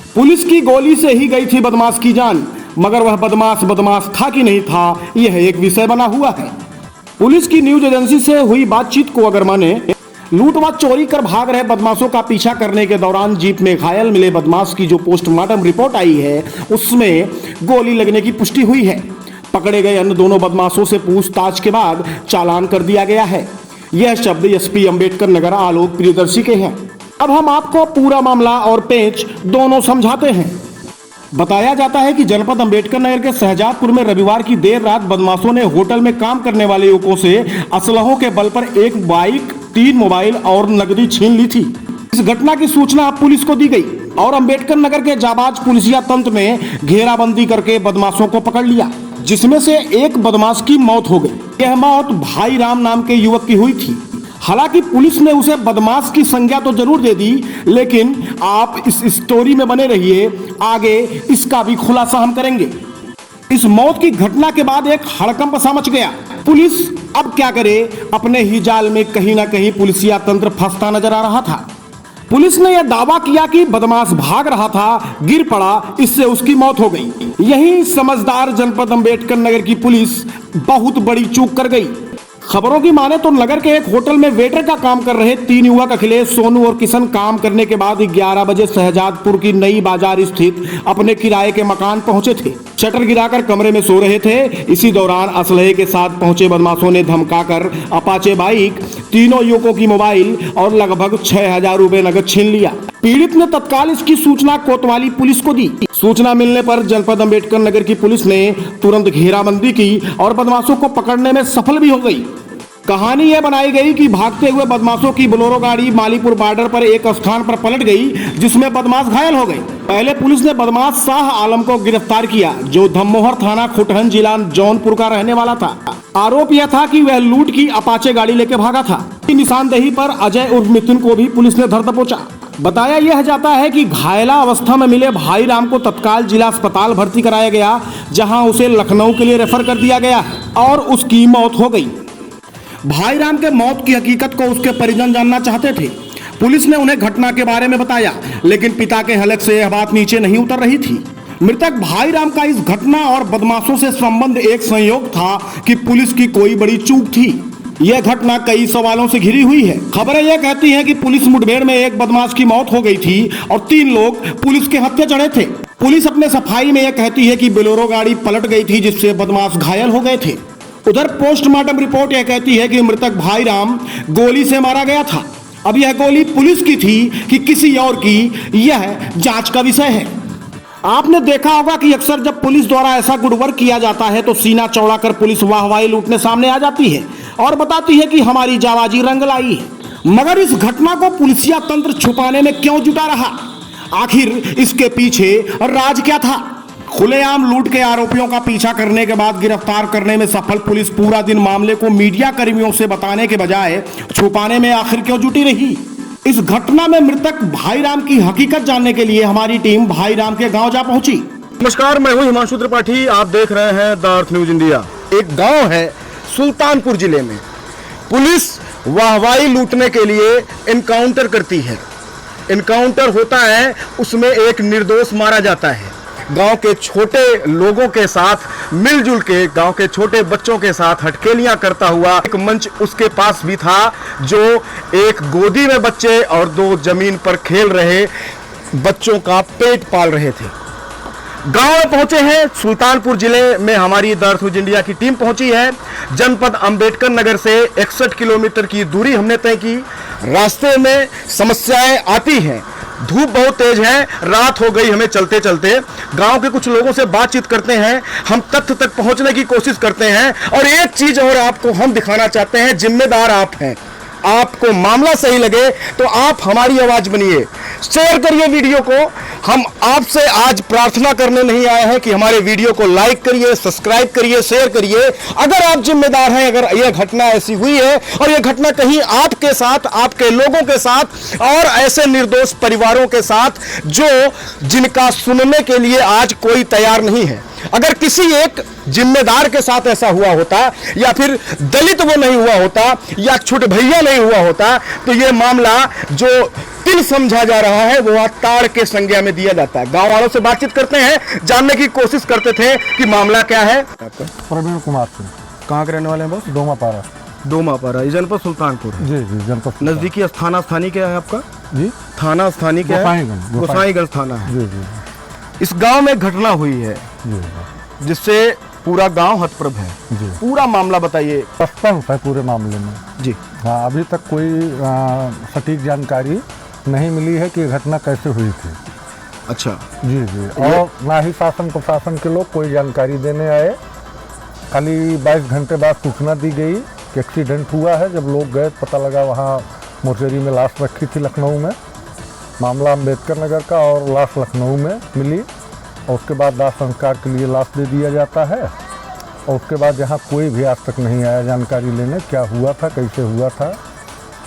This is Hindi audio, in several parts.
पुलिस की गोली से ही गई थी बदमाश की जान, मगर वह बदमाश था कि नहीं था, यह एक विषय बना हुआ है। पुलिस की न्यूज एजेंसी से हुई बातचीत को अगर माने, लूट व चोरी कर भाग रहे बदमाशों का पीछा करने के दौरान जीप में घायल मिले बदमाश की जो पोस्टमार्टम रिपोर्ट आई है, उसमें गोली लगने की पुष्टि हुई है। पकड़े गए अन्य दोनों बदमाशों से पूछताछ के बाद चालान कर दिया गया है। यह शब्द एसपी अंबेडकर नगर आलोक प्रियदर्शी के हैं। अब हम आपको पूरा मामला और पेच दोनों समझाते हैं। बताया जाता है कि जनपद अंबेडकर नगर के शहजादपुर में रविवार की देर रात बदमाशों ने होटल में काम करने वाले युवकों से असलहों के बल पर एक बाइक, 3 मोबाइल और नकदी छीन ली थी। इस घटना की सूचना पुलिस को दी गई और अंबेडकर नगर के जाबाज पुलिसिया तंत्र ने घेराबंदी करके बदमाशों को पकड़ लिया, जिसमें से एक बदमाश की मौत हो गई। यह मौत भाई राम नाम के युवक की हुई थी। हालांकि पुलिस ने उसे बदमाश की संज्ञा तो जरूर दे दी, लेकिन आप इस स्टोरी में बने रहिए, आगे इसका भी खुलासा हम करेंगे। इस मौत की घटना के बाद एक हड़कंप सा मच गया। पुलिस अब क्या करे, अपने ही जाल में कहीं ना कहीं पुलिसिया तंत्र फंसता नजर आ रहा था। पुलिस ने यह दावा किया कि बदमाश भाग रहा था, गिर पड़ा, इससे उसकी मौत हो गई। यही समझदार जनपद अंबेडकर नगर की पुलिस बहुत बड़ी चूक कर गई। खबरों की माने तो नगर के एक होटल में वेटर का काम कर रहे 3 युवक अखिलेश, सोनू और किशन काम करने के बाद 11 बजे शहजादपुर की नई बाजार स्थित अपने किराए के मकान पहुंचे थे। शटर गिराकर कमरे में सो रहे थे। इसी दौरान असलहे के साथ पहुंचे बदमाशों ने धमकाकर अपाचे बाइक, तीनों युवकों की मोबाइल और लगभग 6000 रुपए नगद छीन लिया। पीड़ित ने तत्काल इसकी सूचना कोतवाली पुलिस को दी। सूचना मिलने पर जनपद अंबेडकर नगर की पुलिस ने तुरंत घेराबंदी की और बदमाशों को पकड़ने में सफल भी हो गई। कहानी यह बनाई गई कि भागते हुए बदमाशों की बोलेरो गाड़ी मालीपुर बॉर्डर पर एक स्थान पर पलट गई, जिसमें बदमाश घायल हो गए। पहले पुलिस ने बदमाश शाह आलम को गिरफ्तार किया, जो धममोहर थाना खुटहन जिला जौनपुर का रहने वाला था। आरोप यह था कि वह लूट की अपाचे गाड़ी लेकर भागा था। निशानदेही पर अजय उर्फ मिथुन को भी पुलिस ने धर दबोचा। बताया यह जाता है कि घायला अवस्था में मिले भाई राम को तत्काल जिला अस्पताल भर्ती कराया गया, जहां उसे लखनऊ के लिए रेफर कर दिया गया और उसकी मौत हो गई। भाई राम के मौत की हकीकत को उसके परिजन जानना चाहते थे। पुलिस ने उन्हें घटना के बारे में बताया, लेकिन पिता के हलक से यह बात नीचे नहीं उतर रही थी। मृतक भाई राम का इस घटना और बदमाशों से संबंध एक संयोग था कि पुलिस की कोई बड़ी चूक थी। यह घटना कई सवालों से घिरी हुई है। खबरें यह कहती हैं कि पुलिस मुठभेड़ में एक बदमाश की मौत हो गई थी और 3 लोग पुलिस के हत्थे चढ़े थे। पुलिस अपने सफाई में यह कहती है कि बोलेरो गाड़ी पलट गई थी, जिससे बदमाश घायल हो गए थे। उधर पोस्टमार्टम रिपोर्ट यह कहती है कि मृतक भाई राम गोली से मारा गया था। अब यह गोली पुलिस की थी कि किसी और की, यह जांच का विषय है। आपने देखा होगा कि अक्सर जब पुलिस द्वारा ऐसा गुड वर्क किया जाता है तो सीना चौड़ा कर पुलिस वाहवाही लूटने सामने आ जाती है और बताती है कि हमारी जाबाजी रंग लाई है। मगर इस घटना को पुलिसिया तंत्र छुपाने में क्यों जुटा रहा? आखिर इसके पीछे राज क्या था? खुलेआम लूट के आरोपियों का पीछा करने के बाद गिरफ्तार करने में सफल पुलिस पूरा दिन मामले को मीडिया कर्मियों से बताने के बजाय छुपाने में आखिर क्यों जुटी रही? इस घटना में मृतक भाई राम की हकीकत जानने के लिए हमारी टीम भाई राम के गांव जा पहुंची। नमस्कार, मैं हूं हिमांशु त्रिपाठी। आप देख रहे हैं द अर्थ न्यूज इंडिया। एक गांव है सुल्तानपुर जिले में। पुलिस वाहवाही लूटने के लिए एनकाउंटर करती है। एनकाउंटर होता है, उसमें एक निर्दोष मारा जाता है। गांव के छोटे लोगों के साथ मिलजुल के, गांव के छोटे बच्चों के साथ हटकेलियां करता हुआ एक मंच उसके पास भी था, जो एक गोदी में बच्चे और 2 जमीन पर खेल रहे बच्चों का पेट पाल रहे थे। गांव में पहुंचे हैं, सुल्तानपुर जिले में हमारी द अर्थ न्यूज इंडिया की टीम पहुंची है। जनपद अंबेडकर नगर से 61 किलोमीटर की दूरी हमने तय की। रास्ते में समस्याएं आती हैं, धूप बहुत तेज है, रात हो गई हमें चलते चलते। गांव के कुछ लोगों से बातचीत करते हैं, हम तथ्य तक पहुंचने की कोशिश करते हैं और एक चीज और आपको हम दिखाना चाहते हैं, जिम्मेदार आप हैं। आपको मामला सही लगे तो आप हमारी आवाज बनिए, शेयर करिए वीडियो को। हम आपसे आज प्रार्थना करने नहीं आए हैं कि हमारे वीडियो को लाइक करिए, सब्सक्राइब करिए, शेयर करिए। अगर आप जिम्मेदार हैं, अगर यह घटना ऐसी हुई है और यह घटना कहीं आपके साथ, आपके लोगों के साथ और ऐसे निर्दोष परिवारों के साथ जो जिनका सुनने के लिए आज कोई तैयार नहीं है, अगर किसी एक जिम्मेदार के साथ ऐसा हुआ होता, या फिर दलित वो नहीं हुआ होता, या छोटे भैया नहीं हुआ होता, तो ये मामला जो तिल समझा जा रहा है वो आज ताड़ के संज्ञा में दिया जाता है। गांव वालों से बातचीत करते हैं, जानने की कोशिश करते थे कि मामला क्या है। आपका प्रवीण कुमार सिंह, कहाँ के रहने वाले हैं बॉस? डोमापारा। डोमापारा, ये जनपद सुल्तानपुर है। जी जी, जनपद नजदीकी थाना स्थानीय क्या है आपका? जी, थाना स्थानीय क्या है? गोसाईगंज। गोसाईगंज थाना है। जी जी इस गांव में घटना हुई है जी जिससे पूरा गांव हतप्रभ है। जी, पूरा मामला बताइए। सस्पेंस है पूरे मामले में। जी, हाँ, अभी तक कोई सटीक जानकारी नहीं मिली है कि घटना कैसे हुई थी। अच्छा। जी जी, और ना ही शासन प्रशासन के लोग कोई जानकारी देने आए। खाली 22 घंटे बाद सूचना दी गई कि एक्सीडेंट हुआ है। जब लोग गए पता लगा वहाँ मोर्चरी में लाश रखी थी लखनऊ में, मामला अम्बेडकर नगर का, और लाश लखनऊ में मिली। और उसके बाद दाह संस्कार के लिए लाश दे दिया जाता है। और उसके बाद यहाँ कोई भी आज तक नहीं आया जानकारी लेने क्या हुआ था, कैसे हुआ था,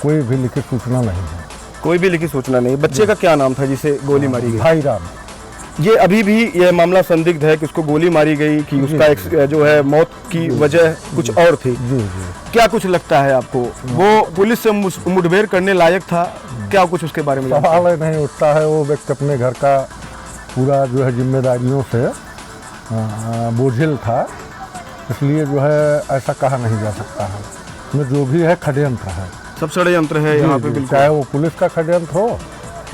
कोई भी लिखित सूचना नहीं है। कोई भी लिखित सूचना नहीं। बच्चे का क्या नाम था जिसे गोली मारी गई? भाई राम। ये अभी भी यह मामला संदिग्ध है कि उसको गोली मारी गई कि उसका जो है मौत की वजह कुछ और थी। जी जी, क्या कुछ लगता है आपको? वो पुलिस से मुठभेड़ करने लायक था क्या? कुछ उसके बारे में सवाल ही नहीं उठता है। वो व्यक्ति अपने घर का पूरा जो है जिम्मेदारियों से बोझिल था, इसलिए जो है ऐसा कहा नहीं जा सकता है। इसमें जो भी है षड्यंत्र है, सब षड्यंत्र है यहाँ पे। बिल्कुल, चाहे वो पुलिस का षड्यंत्र हो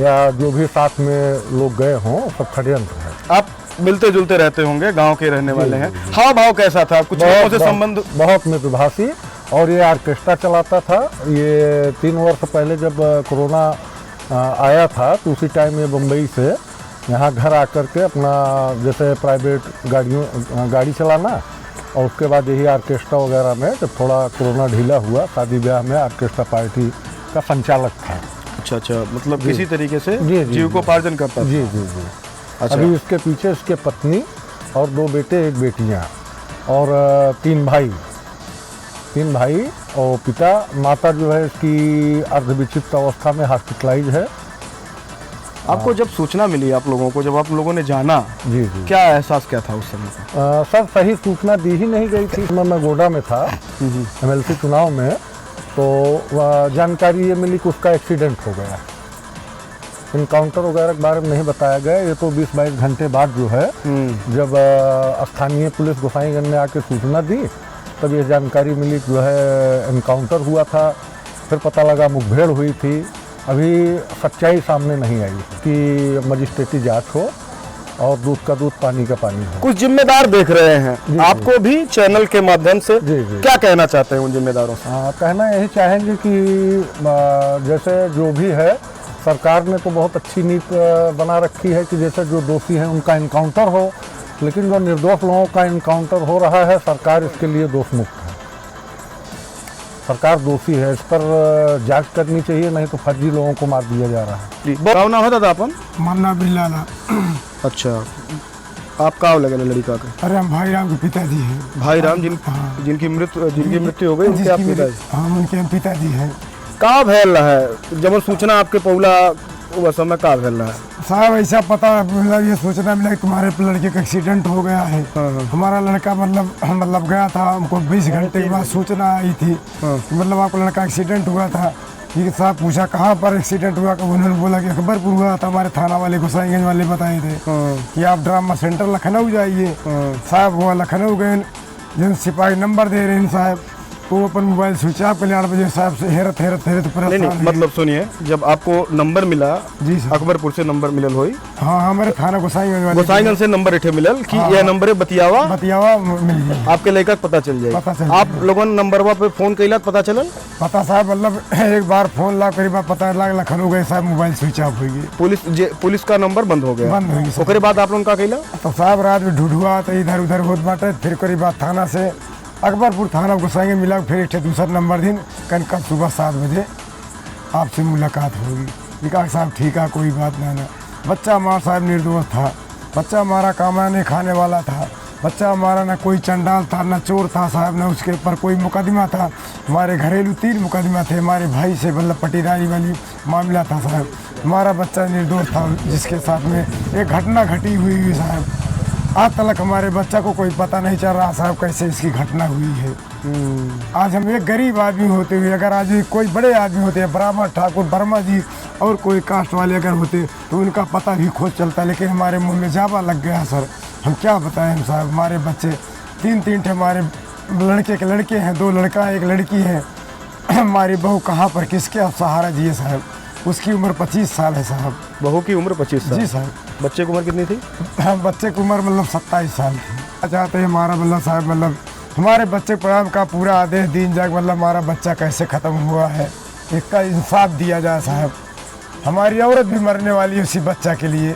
या जो भी साथ में लोग गए हों, सब षड्यंत्र है। आप मिलते जुलते रहते होंगे, गांव के रहने वाले हैं। हाव भाव कैसा था? कुछ लोगों से संबंध? बहुत मितभाषी। और ये ऑर्केस्ट्रा चलाता था। ये 3 वर्ष पहले जब कोरोना आया था तो उसी टाइम ये बम्बई से यहाँ घर आकर के अपना जैसे प्राइवेट गाड़ी चलाना, और उसके बाद यही ऑर्केस्ट्रा वगैरह में जब थोड़ा कोरोना ढीला हुआ, शादी ब्याह में ऑर्केस्ट्रा पार्टी का संचालक था। अच्छा अच्छा, मतलब किसी तरीके से जी, जी, जीविकोपार्जन करता था। जी जी जी। अच्छा। अभी इसके पीछे इसके पत्नी और 2 बेटे 1 बेटियाँ और 3 भाई और पिता। माता जो है इसकी अर्धविक्षिप्त अवस्था में हॉस्पिटलाइज है। आपको जब सूचना मिली, आप लोगों को, जब आप लोगों ने जाना, जी जी, क्या एहसास क्या था उस समय का? सर सही सूचना दी ही नहीं गई थी। मैं गोडा में था MLC चुनाव में, तो जानकारी ये मिली कि उसका एक्सीडेंट हो गया। इनकाउंटर वगैरह के बारे में नहीं बताया गया। ये तो 20-22 घंटे बाद जो है जब स्थानीय पुलिस गोसाईगंज ने आके सूचना दी, तब ये जानकारी मिली जो है इनकाउंटर हुआ था। फिर पता लगा मुठभेड़ हुई थी। अभी सच्चाई सामने नहीं आई कि मजिस्ट्रेटी जांच हो और दूध का दूध पानी का पानी हो। कुछ जिम्मेदार देख रहे हैं, आपको भी चैनल के माध्यम से जी जी, क्या कहना चाहते हैं उन जिम्मेदारों से? कहना यही चाहेंगे कि जैसे जो भी है, सरकार ने तो बहुत अच्छी नीति बना रखी है कि जैसे जो दोषी हैं उनका इनकाउंटर हो, लेकिन जो निर्दोष लोगों का इनकाउंटर हो रहा है, सरकार इसके लिए दोष मुक्त है। सरकार दोषी है, इस पर जांच करनी चाहिए, नहीं तो फर्जी लोगों को मार दिया जा रहा है। बताओ ना, दादा अपन मन्ना बिल्लाला। अच्छा, आप का लगे लड़का का? अरे हम भाई राम के पिताजी हैं। भाई राम जिनकी मृत्यु हो गई, उनके आप पिताजी? हाँ, उनके पिताजी हैं। का फैल रहा है जब सूचना आपके पौला वो समय का फैल रहा है? साहब ऐसा पता मतलब ये सोचना मिला कि तुम्हारे लड़के का एक्सीडेंट हो गया है। हमारा लड़का मतलब गया था, हमको 20 घंटे के बाद सूचना आई थी मतलब आपका लड़का एक्सीडेंट हुआ था। ठीक साहब, पूछा कहाँ पर एक्सीडेंट हुआ? उन्होंने बोला कि अकबरपुर हुआ था। हमारे थाना वाले गोसाईगंज वाले बताए थे कि आप ड्रामा सेंटर लखनऊ जाइए। साहब वो लखनऊ गए, जिन सिपाही नंबर दे रहे हैं साहब, वो अपन मोबाइल स्विच ऑफ कर लिया 8 बजे। साहब से हेरत नहीं, मतलब सुनिए, जब आपको नंबर मिला जी सर, अकबरपुर से नंबर मिलल होई? हाँ, हमारे थाना गोसाईगंज से नंबर इठे मिलल कि यह नंबर बतियावा मिल गया। आपके लड़का पता चल जाए। आप लोगों ने नंबरवा पे फोन कैला, पता चलल? पता साहब मतलब एक बार फोन ला, करीब पता लगा लखनऊ गए साहब, मोबाइल स्विच ऑफ हो गई। पुलिस का नंबर बंद हो गया? बंद हो गई। उसके बाद आप लोगों का कैला? तो साहब रात में ढूंढुआ तो इधर उधर होत बाटे। फिर करीब थाना से अकबरपुर थाना गोसाईगंज मिला। फिर एक दूसरा नंबर दिन कल सुबह 7 बजे आपसे मुलाकात होगी। कहा साहब ठीक है, कोई बात नहीं ना। बच्चा हमारा साहब निर्दोष था। बच्चा हमारा कमाने खाने वाला था। बच्चा हमारा ना कोई चंडाल था, ना चोर था साहब, ना उसके ऊपर कोई मुकदमा था। हमारे घरेलू 3 मुकदमा थे हमारे भाई से, मतलब पटीदारी वाली मामला था साहब। हमारा बच्चा निर्दोष था, जिसके साथ में एक घटना घटी हुई साहब। आज तक हमारे बच्चा को कोई पता नहीं चल रहा साहब कैसे इसकी घटना हुई है। आज हम एक गरीब आदमी होते हुए अगर आज कोई बड़े आदमी होते हैं, ब्राह्मण ठाकुर वर्मा जी और कोई कास्ट वाले अगर होते तो उनका पता भी खोज चलता, लेकिन हमारे मुंह में जावा लग गया सर। हम क्या बताएं हम साहब, हमारे बच्चे तीन थे, हमारे लड़के हैं, 2 लड़का 1 लड़की है। हमारी बहू कहाँ पर किसके अब सहारा जिए साहब। उसकी उम्र 25 साल है साहब। बहू की उम्र 25 साल? जी साहब। बच्चे की उम्र कितनी थी? बच्चे की उम्र मतलब 27 साल थी। चाहते हैं हमारा मतलब साहब मतलब हमारे बच्चे पर का पूरा आदेश दिन जाग मतलब हमारा बच्चा कैसे ख़त्म हुआ है, इसका इंसाफ दिया जाए साहब। हमारी औरत भी मरने वाली है उसी बच्चा के लिए।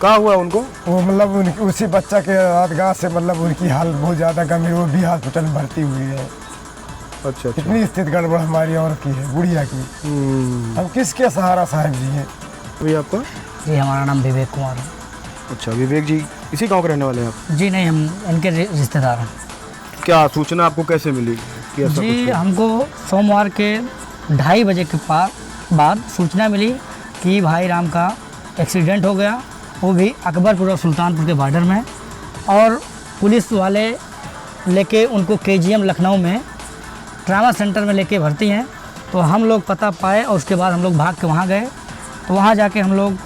कहाँ हुआ उनको? वो मतलब उसी बच्चा के हादगा से मतलब उनकी हालत बहुत ज़्यादा गंभीर, वो भी हॉस्पिटल में भर्ती हुई है। अच्छा। इतनी स्थिति गड़बड़ हमारी औरत की है, बुढ़िया की। हम किसके सहारा साहब जी हैं? वही आपका? जी हमारा नाम विवेक कुमार है। अच्छा, विवेक जी इसी गांव के रहने वाले हैं आप? जी नहीं, हम इनके रिश्तेदार हैं। क्या सूचना आपको कैसे मिली कि ऐसा जी कुछ है? हमको सोमवार के 2:30 बजे के बाद सूचना मिली कि भाई राम का एक्सीडेंट हो गया, वो भी अकबरपुर और सुल्तानपुर के बॉर्डर में, और पुलिस वाले लेके उनको KGM लखनऊ में ट्रामा सेंटर में लेके भर्ती हैं। तो हम लोग पता पाए और उसके बाद हम लोग भाग के वहाँ गए। तो वहाँ जाके हम लोग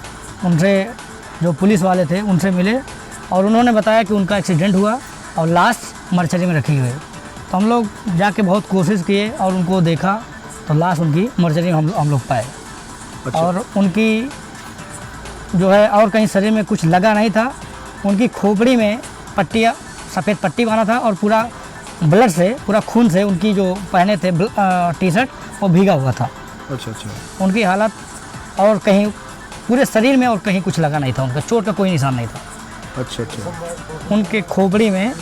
उनसे, जो पुलिस वाले थे उनसे मिले और उन्होंने बताया कि उनका एक्सीडेंट हुआ और लाश मर्चरी में रखी हुई है। तो हम लोग जाके बहुत कोशिश किए और उनको देखा तो लाश उनकी मर्चरी में हम लोग पाए। अच्छा। और उनकी जो है और कहीं शरीर में कुछ लगा नहीं था, उनकी खोपड़ी में पट्टियाँ, सफ़ेद पट्टी बांधा था और पूरा ब्लड से, पूरा खून से उनकी जो पहने थे टी-शर्ट वो भीगा हुआ था। अच्छा। उनकी हालत और कहीं पूरे शरीर में और कहीं कुछ लगा नहीं था, उनका चोट का कोई निशान नहीं था। अच्छा। उनके खोपड़ी में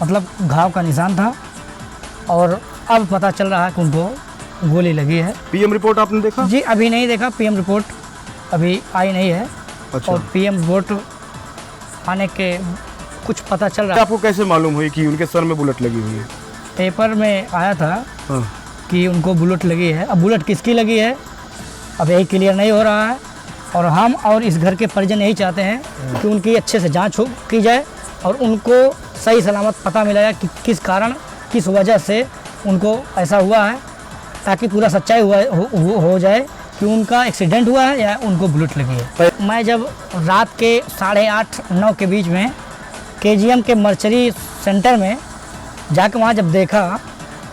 मतलब घाव का निशान था और अब पता चल रहा है कि उनको गोली लगी है। PM रिपोर्ट आपने देखा? जी अभी नहीं देखा, PM रिपोर्ट अभी आई नहीं है। अच्छा। और PM रिपोर्ट आने के कुछ पता चल रहा है। आपको कैसे मालूम हुई कि उनके सर में बुलेट लगी हुई है? पेपर में आया था हाँ। कि उनको बुलेट लगी है। अब बुलेट किसकी लगी है अब यही क्लियर नहीं हो रहा है, और हम और इस घर के परिजन यही चाहते हैं कि उनकी अच्छे से जांच की जाए और उनको सही सलामत पता मिला जाए कि किस कारण, किस वजह से उनको ऐसा हुआ है, ताकि पूरा सच्चाई हो जाए कि उनका एक्सीडेंट हुआ है या उनको बुलेट लगी है। मैं जब रात के 8:30-9 के बीच में KGM के मर्चरी सेंटर में जाकर वहाँ जब देखा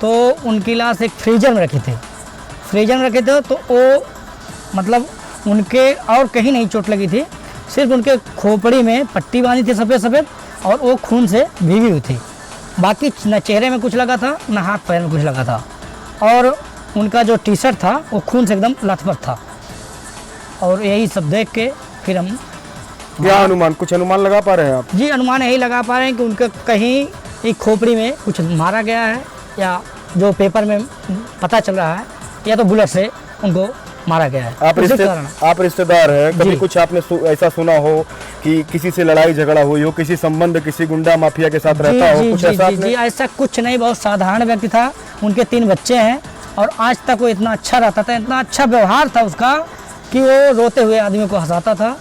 तो उनकी लाश एक फ्रीजर में रखी थी। तो वो मतलब उनके और कहीं नहीं चोट लगी थी, सिर्फ उनके खोपड़ी में पट्टी बांधी थी सफ़ेद और वो खून से भीगी हुई थी। बाकी न चेहरे में कुछ लगा था न हाथ पैर में कुछ लगा था, और उनका जो टी-शर्ट था वो खून से एकदम लथपथ था। और यही सब देख के फिर हम क्या कुछ अनुमान लगा पा रहे हैं आप? जी अनुमान यही लगा पा रहे हैं कि उनका कहीं एक खोपड़ी में कुछ मारा गया है, या जो पेपर में पता चल रहा है, या तो बुलेट से उनको मारा गया है। आप रिश्तेदार हैं, कभी जी। कुछ आपने ऐसा सुना हो कि किसी से लड़ाई झगड़ा हुई हो, किसी संबंध किसी गुंडा माफिया के साथ रहता हो, कुछ ऐसा आपने? जी ऐसा कुछ नहीं, बहुत साधारण व्यक्ति था। उनके 3 बच्चे हैं और आज तक वो इतना अच्छा रहता था, इतना अच्छा व्यवहार था उसका कि वो रोते हुए आदमी को हंसाता था,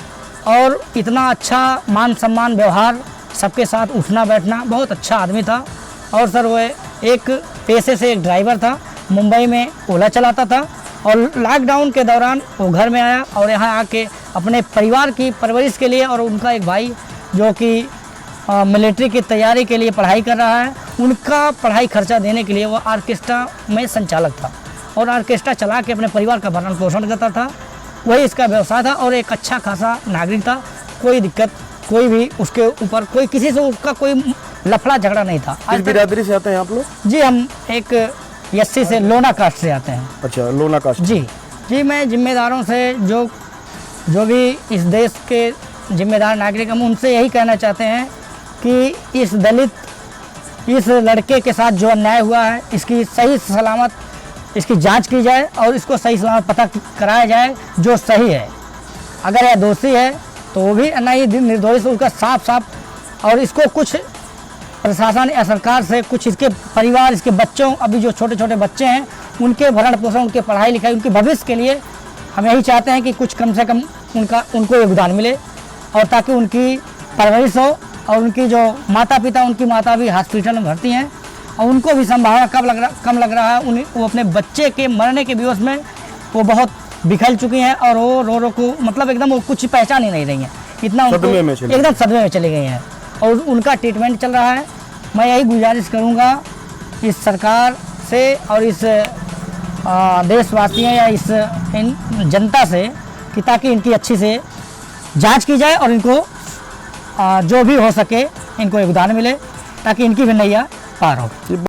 और इतना अच्छा मान सम्मान व्यवहार, सबके साथ उठना बैठना, बहुत अच्छा आदमी था। और सर वो एक पेशे से एक ड्राइवर था, मुंबई में ओला चलाता था, और लॉकडाउन के दौरान वो घर में आया और यहाँ आके अपने परिवार की परवरिश के लिए, और उनका एक भाई जो कि मिलिट्री की तैयारी के लिए पढ़ाई कर रहा है, उनका पढ़ाई खर्चा देने के लिए वो ऑर्केस्ट्रा में संचालक था और ऑर्केस्ट्रा चला के अपने परिवार का भरण पोषण करता था। वही इसका व्यवसाय था और एक अच्छा खासा नागरिक था। कोई दिक्कत, कोई भी उसके ऊपर कोई किसी से उसका कोई लफड़ा झगड़ा नहीं था। किस बिरादरी से आते हैं आप लोग? जी हम एक यस्सी से, लोना कास्ट से आते हैं। अच्छा, लोना कास्ट। जी मैं जिम्मेदारों से जो भी इस देश के जिम्मेदार नागरिक, हम उनसे यही कहना चाहते हैं कि इस लड़के के साथ जो अन्याय हुआ है, इसकी सही सलामत इसकी जांच की जाए और इसको सही सलामत पता कराया जाए जो सही है। अगर यह दोषी है तो वो भी नहीं, निर्दोषी से उसका साफ, और इसको कुछ प्रशासन या सरकार से कुछ इसके परिवार, इसके बच्चों, अभी जो छोटे छोटे बच्चे हैं, उनके भरण पोषण, उनके पढ़ाई लिखाई, उनके भविष्य के लिए हम यही चाहते हैं कि कुछ कम से कम उनको योगदान मिले, और ताकि उनकी परवरिश हो। और उनकी जो माता पिता, उनकी माता भी हॉस्पिटल में भर्ती हैं, और उनको भी संभावना कम लग रहा है। वो अपने बच्चे के मरने के बेहोश में वो बहुत बिखल चुकी हैं और वो रो को मतलब एकदम वो कुछ पहचान ही नहीं रही हैं, इतना सदमे में चली एकदम सदमे में चली गई हैं और उनका ट्रीटमेंट चल रहा है। मैं यही गुजारिश करूँगा इस सरकार से और इस देशवासियों या इस इन जनता से कि ताकि इनकी अच्छी से जांच की जाए और इनको जो भी हो सके इनको योगदान मिले ताकि इनकी भी नैया पार हो।